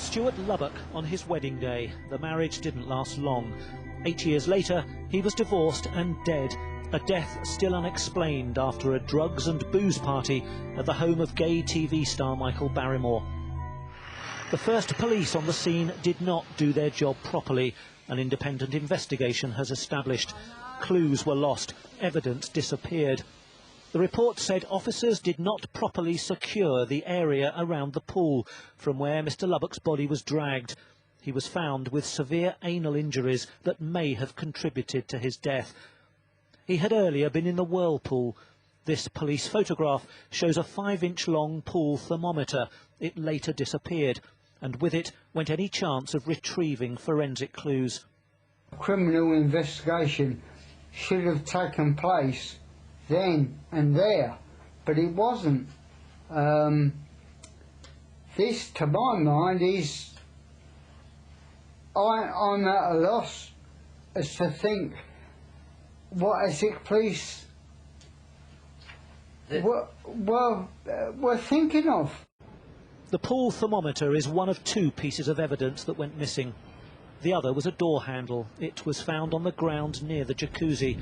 Stuart Lubbock on his wedding day. The marriage didn't last long. 8 years later, he was divorced and dead. A death still unexplained after a drugs and booze party at the home of gay TV star Michael Barrymore. The first police on the scene did not do their job properly. An independent investigation has established. Clues were lost, evidence disappeared. The report said officers did not properly secure the area around the pool from where Mr. Lubbock's body was dragged. He was found with severe anal injuries that may have contributed to his death. He had earlier been in the whirlpool. This police photograph shows a 5-inch long pool thermometer. It later disappeared, and with it went any chance of retrieving forensic clues. Criminal investigation should have taken place then and there, but it wasn't. This, to my mind, is... I'm at a loss as to think what Essex police were thinking of. The pool thermometer is one of 2 pieces of evidence that went missing. The other was a door handle. It was found on the ground near the jacuzzi.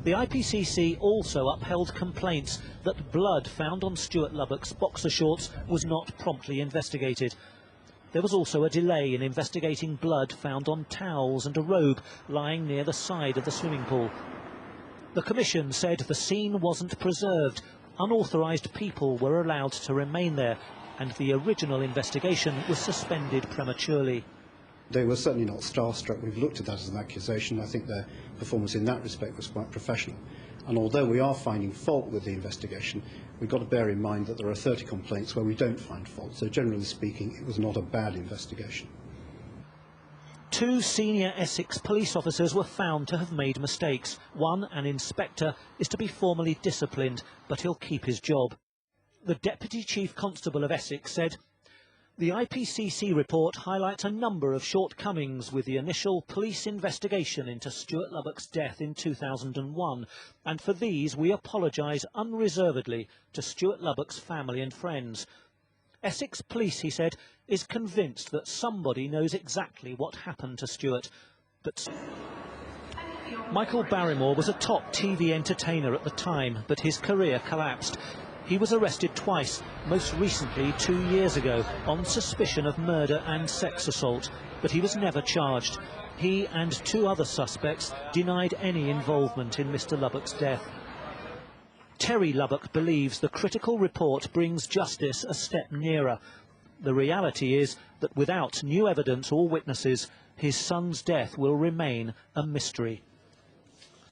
The IPCC also upheld complaints that blood found on Stuart Lubbock's boxer shorts was not promptly investigated. There was also a delay in investigating blood found on towels and a robe lying near the side of the swimming pool. The Commission said the scene wasn't preserved. Unauthorised people were allowed to remain there, and the original investigation was suspended prematurely. They were certainly not starstruck. We've looked at that as an accusation. I think their performance in that respect was quite professional. And although we are finding fault with the investigation, we've got to bear in mind that there are 30 complaints where we don't find fault. So generally speaking, it was not a bad investigation. 2 senior Essex police officers were found to have made mistakes. One, an inspector, is to be formally disciplined, but he'll keep his job. The Deputy Chief Constable of Essex said, "The IPCC report highlights a number of shortcomings with the initial police investigation into Stuart Lubbock's death in 2001, and for these we apologise unreservedly to Stuart Lubbock's family and friends. Essex Police," he said, "is convinced that somebody knows exactly what happened to Stuart, but..." Michael Barrymore was a top TV entertainer at the time, but his career collapsed. He was arrested twice, most recently 2 years ago, on suspicion of murder and sex assault, but he was never charged. He and 2 other suspects denied any involvement in Mr. Lubbock's death. Terry Lubbock believes the critical report brings justice a step nearer. The reality is that without new evidence or witnesses, his son's death will remain a mystery.